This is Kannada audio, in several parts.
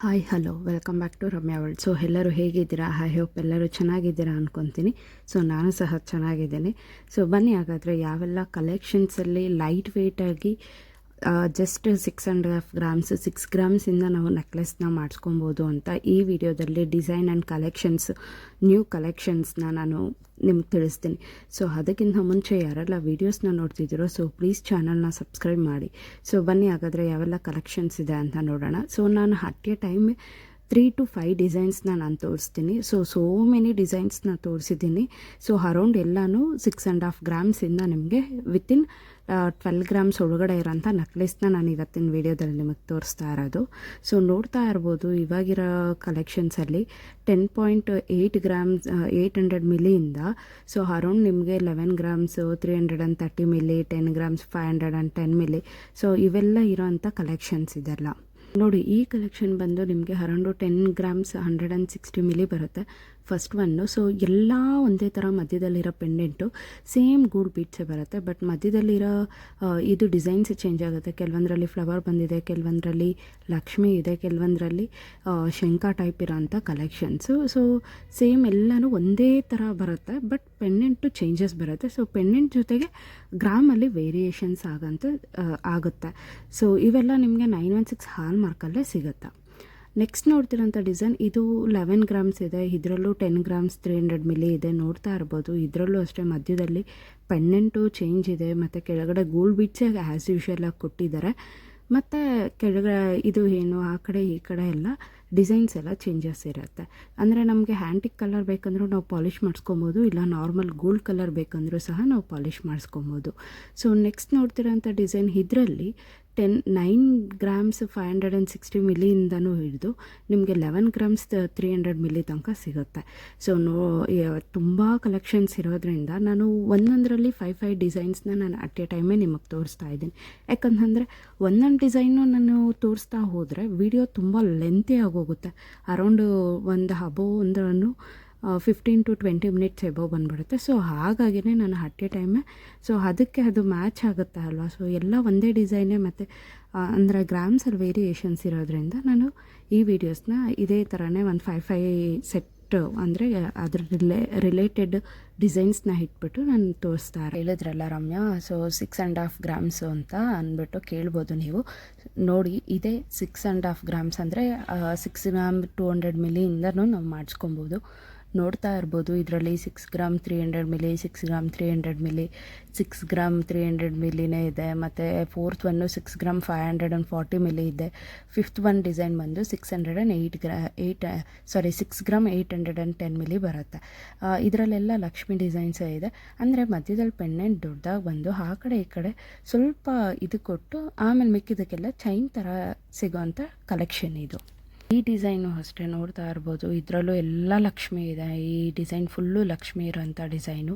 Hi hello welcome back to Ramya world. So ಎಲ್ಲರೂ ಹೇಗಿದ್ದೀರಾ? ಐ ಹೋಪ್ ಎಲ್ಲರೂ ಚೆನ್ನಾಗಿದ್ದೀರಾ ಅಂದ್ಕೊತೀನಿ. ಸೊ ನಾನು ಸಹ ಚೆನ್ನಾಗಿದ್ದೀನಿ. ಸೊ ಬನ್ನಿ ಹಾಗಾದರೆ ಯಾವೆಲ್ಲ ಕಲೆಕ್ಷನ್ಸಲ್ಲಿ ಲೈಟ್ ವೆಯ್ಟಾಗಿ ಜಸ್ಟ್ 6.5 ಗ್ರಾಮ್ಸ್ 6 ಗ್ರಾಮ್ಸಿಂದ ನಾವು ನೆಕ್ಲೆಸ್ನ ಮಾಡಿಸ್ಕೊಬೋದು ಅಂತ ಈ ವಿಡಿಯೋದಲ್ಲಿ ಡಿಸೈನ್ ಆ್ಯಂಡ್ ಕಲೆಕ್ಷನ್ಸ್, ನ್ಯೂ ಕಲೆಕ್ಷನ್ಸ್ನ ನಾನು ನಿಮ್ಗೆ ತಿಳಿಸ್ತೀನಿ. ಸೊ ಅದಕ್ಕಿಂತ ಮುಂಚೆ ಯಾರೆಲ್ಲ ವೀಡಿಯೋಸ್ನ ನೋಡ್ತಿದ್ದೀರೋ ಸೊ ಪ್ಲೀಸ್ ಚಾನಲ್ನ ಸಬ್ಸ್ಕ್ರೈಬ್ ಮಾಡಿ. ಸೊ ಬನ್ನಿ ಹಾಗಾದರೆ ಯಾವೆಲ್ಲ ಕಲೆಕ್ಷನ್ಸ್ ಇದೆ ಅಂತ ನೋಡೋಣ. ಸೊ ನಾನು ಅಟ್ ಎ ಟೈಮ್ 3 to 5 ಡಿಸೈನ್ಸ್ನ ನಾನು ತೋರಿಸ್ತೀನಿ. ಸೋ ಮೆನಿ ಡಿಸೈನ್ಸ್ನ ತೋರಿಸಿದ್ದೀನಿ. ಸೊ ಅರೌಂಡ್ ಎಲ್ಲನೂ 6.5 ಗ್ರಾಮ್ಸಿಂದ ನಿಮಗೆ ವಿತಿನ್ 12 ಗ್ರಾಮ್ಸ್ ಒಳಗಡೆ ಇರೋಂಥ ನೆಕ್ಲೆಸ್ನ ನಾನು ಇವತ್ತಿನ ವೀಡಿಯೋದಲ್ಲಿ ನಿಮಗೆ ತೋರಿಸ್ತಾ ಇರೋದು. ಸೊ ನೋಡ್ತಾ ಇರ್ಬೋದು ಇವಾಗಿರೋ ಕಲೆಕ್ಷನ್ಸಲ್ಲಿ 10.8 ಗ್ರಾಮ್ಸ್ 800 ಮಿಲಿಯಿಂದ ಸೊ ಅರೌಂಡ್ ನಿಮಗೆ 11 grams 330 milli, 10 grams 510 milli. So ಇವೆಲ್ಲ ಇರೋಂಥ ಕಲೆಕ್ಷನ್ಸ್ ಇದೆಲ್ಲ ನೋಡಿ. ಈ ಕಲೆಕ್ಷನ್ ಬಂದು ನಿಮಗೆ ಅರೌಂಡು 10 ಗ್ರಾಮ್ಸ್ 160 ಮಿಲಿ ಬರುತ್ತೆ ಫಸ್ಟ್ ಒನ್ನು. ಸೊ ಎಲ್ಲ ಒಂದೇ ಥರ ಮಧ್ಯದಲ್ಲಿರೋ ಪೆಂಡೆಂಟು ಸೇಮ್ ಗೂಡ್ ಬೀಟ್ಸೇ ಬರುತ್ತೆ. ಬಟ್ ಮಧ್ಯದಲ್ಲಿರೋ ಇದು ಡಿಸೈನ್ಸ್ ಚೇಂಜ್ ಆಗುತ್ತೆ. ಕೆಲವೊಂದರಲ್ಲಿ ಫ್ಲವರ್ ಬಂದಿದೆ, ಕೆಲವೊಂದರಲ್ಲಿ ಲಕ್ಷ್ಮಿ ಇದೆ, ಕೆಲವೊಂದರಲ್ಲಿ ಶಂಖ ಟೈಪ್ ಇರೋಂಥ ಕಲೆಕ್ಷನ್ಸು. ಸೊ ಸೇಮ್ ಎಲ್ಲನೂ ಒಂದೇ ಥರ ಬರುತ್ತೆ, ಬಟ್ ಪೆಂಡೆಂಟು ಚೇಂಜಸ್ ಬರುತ್ತೆ. ಸೊ ಪೆಂಡೆಂಟ್ ಜೊತೆಗೆ ಗ್ರಾಮಲ್ಲಿ ವೇರಿಯೇಷನ್ಸ್ ಆಗುತ್ತೆ. ಸೊ ಇವೆಲ್ಲ ನಿಮಗೆ 916 ಹಾಲ್ ಮಾರ್ಕಲ್ಲೇ ಸಿಗುತ್ತೆ. ನೆಕ್ಸ್ಟ್ ನೋಡ್ತಿರೋಂಥ ಡಿಸೈನ್ ಇದು 11 ಗ್ರಾಮ್ಸ್ ಇದೆ. ಇದರಲ್ಲೂ 10 ಗ್ರಾಮ್ಸ್ 300 ಮಿಲಿ ಇದೆ. ನೋಡ್ತಾ ಇರ್ಬೋದು ಇದರಲ್ಲೂ ಅಷ್ಟೇ ಮಧ್ಯದಲ್ಲಿ ಪೆಂಡೆಂಟು ಚೇಂಜ್ ಇದೆ ಮತ್ತು ಕೆಳಗಡೆ ಗೋಲ್ಡ್ ಬೀಟ್ಸೇ ಆ್ಯಸ್ ಯೂಶ್ವಲಾಗಿ ಕೊಟ್ಟಿದ್ದಾರೆ. ಮತ್ತು ಕೆಳಗಡೆ ಇದು ಏನು ಆ ಕಡೆ ಈ ಕಡೆ ಎಲ್ಲ ಡಿಸೈನ್ಸ್ ಎಲ್ಲ ಚೇಂಜಸ್ ಇರುತ್ತೆ. ಅಂದರೆ ನಮಗೆ ಹ್ಯಾಂಟಿಕ್ ಕಲರ್ ಬೇಕಂದ್ರೂ ನಾವು ಪಾಲಿಷ್ ಮಾಡಿಸ್ಕೊಬೋದು, ಇಲ್ಲ ನಾರ್ಮಲ್ ಗೋಲ್ಡ್ ಕಲರ್ ಬೇಕಂದ್ರೂ ಸಹ ನಾವು ಪಾಲಿಷ್ ಮಾಡಿಸ್ಕೊಬೋದು. ಸೊ ನೆಕ್ಸ್ಟ್ ನೋಡ್ತಿರೋಂಥ ಡಿಸೈನ್ ಇದರಲ್ಲಿ 9 ಗ್ರಾಮ್ಸ್ 560 ಮಿಲಿಯಿಂದನೂ ಹಿಡಿದು ನಿಮಗೆ 11 ಗ್ರಾಮ್ಸ್ 300 ಮಿಲಿ ತನಕ ಸಿಗುತ್ತೆ. ಸೊ ತುಂಬ ಕಲೆಕ್ಷನ್ಸ್ ಇರೋದ್ರಿಂದ ನಾನು ಒಂದೊಂದರಲ್ಲಿ 5 ಡಿಸೈನ್ಸ್ನ ನಾನು ಅಟ್ ಎ ಟೈಮೇ ನಿಮಗೆ ತೋರಿಸ್ತಾ ಇದ್ದೀನಿ. ಯಾಕಂತಂದರೆ ಒಂದೊಂದು ಡಿಸೈನು ನಾನು ತೋರಿಸ್ತಾ ಹೋದರೆ ವಿಡಿಯೋ ತುಂಬ ಲೆಂತಿ ಆಗೋಗುತ್ತೆ. ಅರೌಂಡು ಒಂದು ಒಂದನ್ನು 15 to 20 ಮಿನಿಟ್ಸ್ ಎಬೋ ಬಂದುಬಿಡುತ್ತೆ. ಸೊ ಹಾಗಾಗಿನೇ ನಾನು ಅಟ್ ಎ ಟೈಮೇ ಸೊ ಅದಕ್ಕೆ ಅದು ಮ್ಯಾಚ್ ಆಗುತ್ತೆ ಅಲ್ವಾ. ಸೊ ಎಲ್ಲ ಒಂದೇ ಡಿಸೈನೇ ಮತ್ತು ಅಂದರೆ ಗ್ರಾಮ್ಸಲ್ಲಿ ವೇರಿಯೇಷನ್ಸ್ ಇರೋದ್ರಿಂದ ನಾನು ಈ ವಿಡಿಯೋಸ್ನ ಇದೇ ಥರನೇ ಒಂದು 5 ಸೆಟ್ ಅಂದರೆ ಅದ್ರ ರಿಲೇಟೆಡ್ ಡಿಸೈನ್ಸ್ನ ಇಟ್ಬಿಟ್ಟು ನಾನು ತೋರಿಸ್ತಾ ಹೇಳಿದ್ರಲ್ಲ ರಮ್ಯಾ. ಸೊ 6.5 ಗ್ರಾಮ್ಸು ಅಂತ ಅಂದ್ಬಿಟ್ಟು ಕೇಳ್ಬೋದು ನೀವು. ನೋಡಿ ಇದೇ 6.5 ಗ್ರಾಮ್ಸ್ ಅಂದರೆ 6 ಗ್ರಾಮ್ 200 ಮಿಲಿಯಿಂದನೂ ನಾವು ಮಾಡಿಸ್ಕೊಬೋದು. ನೋಡ್ತಾ ಇರ್ಬೋದು ಇದರಲ್ಲಿ 6 gram 300 milli, 6 gram 300 milli, 6 gram 300 ಮಿಲಿನೇ ಇದೆ. ಮತ್ತು ಫೋರ್ತ್ ಒನ್ನು 6 ಗ್ರಾಮ್ 540 ಮಿಲಿ ಇದೆ. ಫಿಫ್ತ್ ಒನ್ ಡಿಸೈನ್ ಬಂದು 6 ಗ್ರಾಮ್ 810 ಮಿಲಿ ಬರುತ್ತೆ. ಇದರಲ್ಲೆಲ್ಲ ಲಕ್ಷ್ಮಿ ಡಿಸೈನ್ಸೇ ಇದೆ. ಅಂದರೆ ಮಧ್ಯದಲ್ಲಿ ಪೆಂಡೆಂಟ್ ದೊಡ್ಡದಾಗಿ ಬಂದು ಆ ಕಡೆ ಈ ಕಡೆ ಸ್ವಲ್ಪ ಇದು ಕೊಟ್ಟು ಆಮೇಲೆ ಮಿಕ್ಕಿದ್ದಕ್ಕೆಲ್ಲ ಚೈನ್ ಥರ ಸಿಗೋಂಥ ಕಲೆಕ್ಷನ್ ಇದು. ಈ ಡಿಸೈನು ಅಷ್ಟೇ ನೋಡ್ತಾ ಇರ್ಬೋದು ಇದರಲ್ಲೂ ಎಲ್ಲ ಲಕ್ಷ್ಮಿ ಇದೆ. ಈ ಡಿಸೈನ್ ಫುಲ್ಲು ಲಕ್ಷ್ಮಿ ಇರೋಂಥ ಡಿಸೈನು.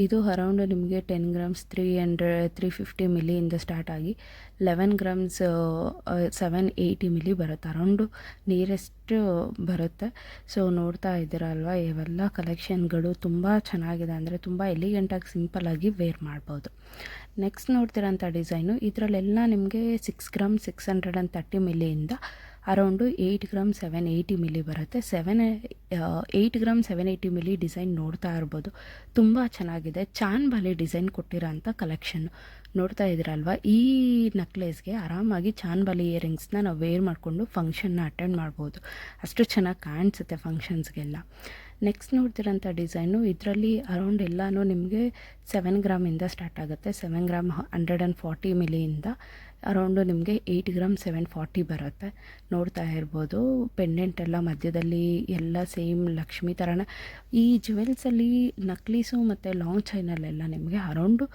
ಇದು ಅರೌಂಡ್ ನಿಮಗೆ 10 ಗ್ರಾಮ್ಸ್ 350 ಮಿಲಿಯಿಂದ ಸ್ಟಾರ್ಟ್ ಆಗಿ 11 ಗ್ರಾಮ್ಸ್ 780 ಮಿಲಿ ಬರುತ್ತೆ. ಅರೌಂಡು ನಿಯರೆಸ್ಟ್ ಬರುತ್ತೆ. ಸೊ ನೋಡ್ತಾ ಇದ್ದೀರಲ್ವ ಇವೆಲ್ಲ ಕಲೆಕ್ಷನ್ಗಳು ತುಂಬ ಚೆನ್ನಾಗಿದೆ. ಅಂದರೆ ತುಂಬ ಎಲಿಗೆಂಟಾಗಿ ಸಿಂಪಲ್ಲಾಗಿ ವೇರ್ ಮಾಡ್ಬೋದು. ನೆಕ್ಸ್ಟ್ ನೋಡ್ತಿರೋಂಥ ಡಿಸೈನು ಇದರಲ್ಲೆಲ್ಲ ನಿಮಗೆ 6 ಗ್ರಾಮ್ 630 ಮಿಲಿಯಿಂದ ಅರೌಂಡು 8 ಗ್ರಾಮ್ 780 ಮಿಲಿ ಬರುತ್ತೆ. 8 ಗ್ರಾಮ್ 780 ಮಿಲಿ ಡಿಸೈನ್ ನೋಡ್ತಾ ಇರ್ಬೋದು ತುಂಬ ಚೆನ್ನಾಗಿದೆ. ಚಾನ್ಬಾಲಿ ಡಿಸೈನ್ ಕೊಟ್ಟಿರೋಂಥ ಕಲೆಕ್ಷನ್ ನೋಡ್ತಾ ಇದ್ದೀರಲ್ವ. ಈ ನೆಕ್ಲೆಸ್ಗೆ ಆರಾಮಾಗಿ ಚಾನ್ಬಾಲಿ ಇಯರಿಂಗ್ಸ್ನ ನಾವು ವೇರ್ ಮಾಡಿಕೊಂಡು ಫಂಕ್ಷನ್ನ ಅಟೆಂಡ್ ಮಾಡ್ಬೋದು. ಅಷ್ಟು ಚೆನ್ನಾಗಿ ಕಾಣಿಸುತ್ತೆ ಫಂಕ್ಷನ್ಸ್ಗೆಲ್ಲ. ನೆಕ್ಸ್ಟ್ ನೋಡ್ತಿರೋಂಥ ಡಿಸೈನು ಇದರಲ್ಲಿ ಅರೌಂಡ್ ಎಲ್ಲನೂ ನಿಮಗೆ 7 ಗ್ರಾಮಿಂದ ಸ್ಟಾರ್ಟ್ ಆಗುತ್ತೆ. 7 ಗ್ರಾಮ್ 140 ಮಿಲಿಯಿಂದ ಅರೌಂಡು ನಿಮಗೆ 8 ಗ್ರಾಮ್ 740 ಬರುತ್ತೆ. ನೋಡ್ತಾ ಇರ್ಬೋದು ಪೆಂಡೆಂಟ್ ಎಲ್ಲ ಮಧ್ಯದಲ್ಲಿ ಎಲ್ಲ ಸೇಮ್ ಲಕ್ಷ್ಮಿ ಥರನೇ. ಈ ಜ್ಯುವೆಲ್ಸಲ್ಲಿ ನಕ್ಲೀಸು ಮತ್ತು ಲಾಂಗ್ ಚೈನಲ್ಲೆಲ್ಲ ನಿಮಗೆ ಅರೌಂಡು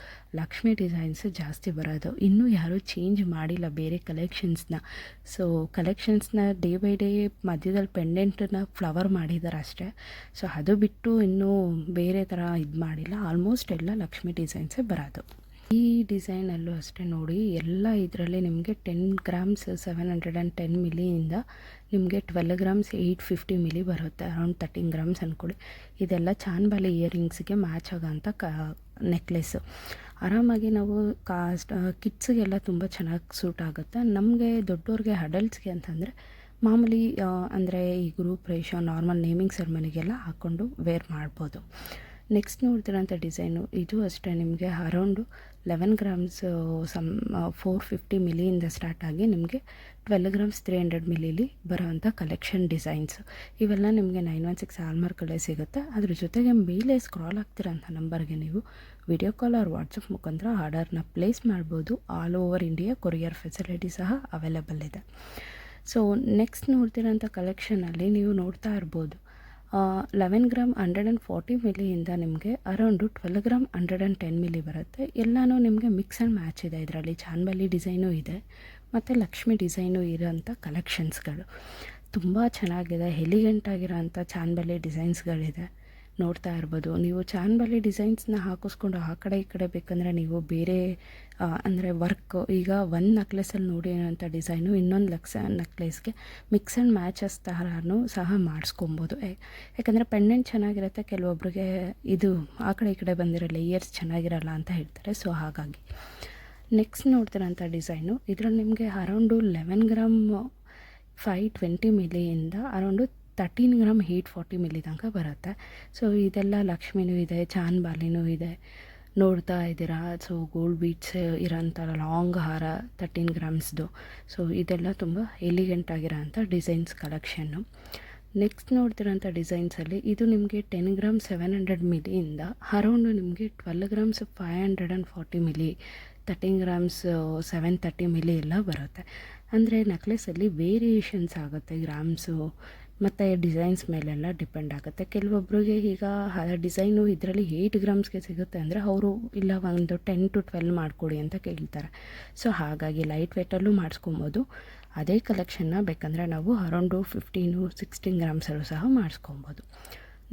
ಲಕ್ಷ್ಮಿ ಡಿಸೈನ್ಸ್ ಜಾಸ್ತಿ ಬರೋದು. ಇನ್ನೂ ಯಾರೂ ಚೇಂಜ್ ಮಾಡಿಲ್ಲ ಬೇರೆ ಕಲೆಕ್ಷನ್ಸ್ನ. ಸೊ ಕಲೆಕ್ಷನ್ಸ್ನ ಡೇ ಬೈ ಡೇ ಮಧ್ಯದಲ್ಲಿ ಪೆಂಡೆಂಟನ್ನ ಫ್ಲವರ್ ಮಾಡಿದ್ದಾರೆ ಅಷ್ಟೇ. ಸೊ ಅದು ಬಿಟ್ಟು ಇನ್ನೂ ಬೇರೆ ಥರ ಇದು ಮಾಡಿಲ್ಲ. ಆಲ್ಮೋಸ್ಟ್ ಎಲ್ಲ ಲಕ್ಷ್ಮಿ ಡಿಸೈನ್ಸೇ ಬರೋದು. ಈ ಡಿಸೈನಲ್ಲೂ ಅಷ್ಟೇ ನೋಡಿ ಎಲ್ಲ ಇದರಲ್ಲಿ ನಿಮಗೆ 10 ಗ್ರಾಮ್ಸ್ 710 ಮಿಲಿಯಿಂದ ನಿಮಗೆ 12 ಗ್ರಾಮ್ಸ್ 850 ಮಿಲಿ ಬರುತ್ತೆ. ಅರೌಂಡ್ 13 ಗ್ರಾಮ್ಸ್ ಅಂದ್ಕೊಳ್ಳಿ. ಇದೆಲ್ಲ ಚಾನ್ಬಾಲಿ ಇಯರಿಂಗ್ಸ್ಗೆ ಮ್ಯಾಚ್ ಆಗೋಂಥ ನೆಕ್ಲೆಸ್ಸು. ಆರಾಮಾಗಿ ನಾವು ಕಿಡ್ಸ್ಗೆಲ್ಲ ತುಂಬ ಚೆನ್ನಾಗಿ ಸೂಟ್ ಆಗುತ್ತೆ. ನಮಗೆ ದೊಡ್ಡವ್ರಿಗೆ ಅಡಲ್ಟ್ಸ್ಗೆ ಅಂತಂದರೆ ಮಾಮೂಲಿ ಅಂದರೆ ಈ ಗೃಹಪ್ರವೇಶ ನಾರ್ಮಲ್ ನೇಮಿಂಗ್ ಸೆರೆಮನಿಗೆಲ್ಲ ಹಾಕ್ಕೊಂಡು ವೇರ್ ಮಾಡ್ಬೋದು. ನೆಕ್ಸ್ಟ್ ನೋಡ್ತಿರೋಂಥ ಡಿಸೈನು ಇದು ಅಷ್ಟೇ ನಿಮಗೆ ಅರೌಂಡು 11 ಗ್ರಾಮ್ಸ್ 450 ಮಿಲಿಯಿಂದ ಸ್ಟಾರ್ಟ್ ಆಗಿ ನಿಮಗೆ 12 ಗ್ರಾಮ್ಸ್ 300 ಮಿಲಿಲಿ ಬರೋವಂಥ ಕಲೆಕ್ಷನ್ ಡಿಸೈನ್ಸ್. ಇವೆಲ್ಲ ನಿಮಗೆ 916 ಹಾಲ್ಮಾರ್ಕಲ್ಲೇ ಸಿಗುತ್ತೆ. ಅದ್ರ ಜೊತೆಗೆ ಮೇಲೆ ಸ್ಕ್ರಾಲ್ ಆಗ್ತಿರೋಂಥ ನಂಬರ್ಗೆ ನೀವು ವಿಡಿಯೋ ಕಾಲ್ ಆರ್ ವಾಟ್ಸಪ್ ಮುಖಾಂತರ ಆರ್ಡರ್ನ ಪ್ಲೇಸ್ ಮಾಡ್ಬೋದು. All over India courier facility ಸಹ ಅವೈಲೇಬಲ್ ಇದೆ. ಸೊ ನೆಕ್ಸ್ಟ್ ನೋಡ್ತಿರೋಂಥ ಕಲೆಕ್ಷನಲ್ಲಿ ನೀವು ನೋಡ್ತಾ ಇರ್ಬೋದು 11 ಗ್ರಾಮ್ 140 ಮಿಲಿಯಿಂದ ನಿಮಗೆ ಅರೌಂಡು 12 ಗ್ರಾಮ್ 110 ಮಿಲಿ ಬರುತ್ತೆ. ಎಲ್ಲನೂ ನಿಮಗೆ ಮಿಕ್ಸ್ ಆ್ಯಂಡ್ ಮ್ಯಾಚ್ ಇದೆ. ಇದರಲ್ಲಿ ಚಾನ್ಬಾಲಿ ಡಿಸೈನು ಇದೆ ಮತ್ತು ಲಕ್ಷ್ಮಿ ಡಿಸೈನು ಇರೋಂಥ ಕಲೆಕ್ಷನ್ಸ್ಗಳು ತುಂಬ ಚೆನ್ನಾಗಿದೆ. ಎಲಿಗೆಂಟ್ ಆಗಿರೋಂಥ ಚಾನ್ಬಾಲಿ ಡಿಸೈನ್ಸ್ಗಳಿದೆ. ನೋಡ್ತಾ ಇರ್ಬೋದು ನೀವು ಚಾನ್ಬಾಲಿ ಡಿಸೈನ್ಸ್ನ ಹಾಕಿಸ್ಕೊಂಡು ಆ ಕಡೆ ಈ ಕಡೆ ಬೇಕಂದರೆ ನೀವು ಬೇರೆ ಅಂದರೆ ವರ್ಕ್ ಈಗ ಒಂದು ನೆಕ್ಲೆಸಲ್ಲಿ ನೋಡಿರೋಂಥ ಡಿಸೈನು ಇನ್ನೊಂದು ನೆಕ್ಲೆಸ್ಗೆ ಮಿಕ್ಸ್ ಆ್ಯಂಡ್ ಮ್ಯಾಚಸ್ ಥರನೂ ಸಹ ಮಾಡಿಸ್ಕೊಬೋದು. ಯಾಕಂದರೆ ಪೆಂಡೆಂಟ್ ಚೆನ್ನಾಗಿರುತ್ತೆ, ಕೆಲವೊಬ್ರಿಗೆ ಇದು ಆ ಕಡೆ ಈ ಕಡೆ ಬಂದಿರೋ ಲೇಯರ್ಸ್ ಚೆನ್ನಾಗಿರಲ್ಲ ಅಂತ ಹೇಳ್ತಾರೆ. ಸೊ ಹಾಗಾಗಿ ನೆಕ್ಸ್ಟ್ ನೋಡ್ತಿರೋಂಥ ಡಿಸೈನು ಇದರಲ್ಲಿ ನಿಮಗೆ ಅರೌಂಡು 11 ಗ್ರಾಮ್ 520 ಮಿಲಿಯಿಂದ ಅರೌಂಡು 13 ಗ್ರಾಮ್ 840 ಮಿಲಿ ತನಕ ಬರುತ್ತೆ. ಸೊ ಇದೆಲ್ಲ ಲಕ್ಷ್ಮಿನೂ ಇದೆ, ಚಾನ್ಬಾಲಿನೂ ಇದೆ, ನೋಡ್ತಾ ಇದ್ದೀರಾ. ಸೊ ಗೋಲ್ಡ್ ಬೀಡ್ಸ್ ಇರೋಂಥ ಲಾಂಗ್ ಹಾರ 13 ಗ್ರಾಮ್ಸ್ದು. ಸೊ ಇದೆಲ್ಲ ತುಂಬ ಎಲಿಗೆಂಟ್ ಆಗಿರೋಂಥ ಡಿಸೈನ್ಸ್ ಕಲೆಕ್ಷನ್ನು. ನೆಕ್ಸ್ಟ್ ನೋಡ್ತಿರೋಂಥ ಡಿಸೈನ್ಸಲ್ಲಿ ಇದು ನಿಮಗೆ 10 ಗ್ರಾಮ್ 700 ಮಿಲಿಯಿಂದ ಅರೌಂಡು ನಿಮಗೆ 12 ಗ್ರಾಮ್ಸ್ 540 ಮಿಲಿ 13 ಗ್ರಾಮ್ಸ್ 730 ಮಿಲಿ ಎಲ್ಲ ಬರುತ್ತೆ. ಅಂದರೆ ನೆಕ್ಲೆಸಲ್ಲಿ ವೇರಿಯೇಷನ್ಸ್ ಆಗುತ್ತೆ, ಗ್ರಾಮ್ಸು ಮತ್ತು ಡಿಸೈನ್ಸ್ ಮೇಲೆಲ್ಲ ಡಿಪೆಂಡ್ ಆಗುತ್ತೆ. ಕೆಲವೊಬ್ಬರಿಗೆ ಈಗ ಡಿಸೈನು ಇದರಲ್ಲಿ 8 ಗ್ರಾಮ್ಸ್ಗೆ ಸಿಗುತ್ತೆ ಅಂದರೆ ಅವರು ಇಲ್ಲ ಒಂದು 10 to 12 ಮಾಡಿಕೊಡಿ ಅಂತ ಕೇಳ್ತಾರೆ. ಸೊ ಹಾಗಾಗಿ ಲೈಟ್ ವೇಟಲ್ಲೂ ಮಾಡಿಸ್ಕೊಬೋದು. ಅದೇ ಕಲೆಕ್ಷನ್ನ ಬೇಕಂದರೆ ನಾವು ಅರೌಂಡು 15-16 ಗ್ರಾಮ್ಸಲ್ಲೂ ಸಹ ಮಾಡಿಸ್ಕೊಬೋದು.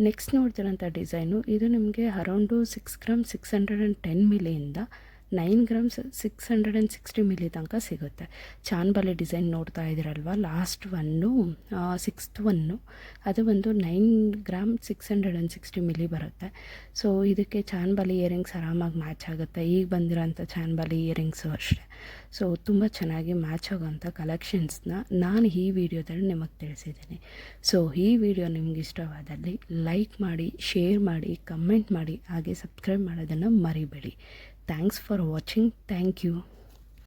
ನೆಕ್ಸ್ಟ್ ನೋಡ್ತಿರೋಂಥ ಡಿಸೈನು ಇದು ನಿಮಗೆ ಅರೌಂಡು 6 ಗ್ರಾಮ್ 610 ಮಿಲಿಯಿಂದ 9 ಗ್ರಾಮ್ಸ್ 660 ಮಿಲಿ ತನಕ ಸಿಗುತ್ತೆ. ಚಾನ್ಬಾಲಿ ಡಿಸೈನ್ ನೋಡ್ತಾ ಇದ್ದೀರಲ್ವ, ಲಾಸ್ಟ್ ಒನ್ನು 6th ಒನ್ನು ಅದು ಒಂದು 9 ಗ್ರಾಮ್ 660 ಮಿಲಿ ಬರುತ್ತೆ. ಸೊ ಇದಕ್ಕೆ ಚಾನ್ಬಾಲಿ ಇಯರಿಂಗ್ಸ್ ಆರಾಮಾಗಿ ಮ್ಯಾಚ್ ಆಗುತ್ತೆ. ಈಗ ಬಂದಿರೋಂಥ ಚಾನ್ಬಾಲಿ ಇಯರಿಂಗ್ಸು ಅಷ್ಟೇ. ಸೊ ತುಂಬ ಚೆನ್ನಾಗಿ ಮ್ಯಾಚ್ ಆಗೋಂಥ ಕಲೆಕ್ಷನ್ಸ್ನ ನಾನು ಈ ವಿಡಿಯೋದಲ್ಲಿ ನಿಮಗೆ ತಿಳಿಸಿದ್ದೀನಿ. ಸೊ ಈ ವಿಡಿಯೋ ನಿಮ್ಗೆ ಇಷ್ಟವಾದಲ್ಲಿ ಲೈಕ್ ಮಾಡಿ, ಶೇರ್ ಮಾಡಿ, ಕಮೆಂಟ್ ಮಾಡಿ, ಹಾಗೆ ಸಬ್ಸ್ಕ್ರೈಬ್ ಮಾಡೋದನ್ನು ಮರಿಬೇಡಿ. Thanks for watching. Thank you.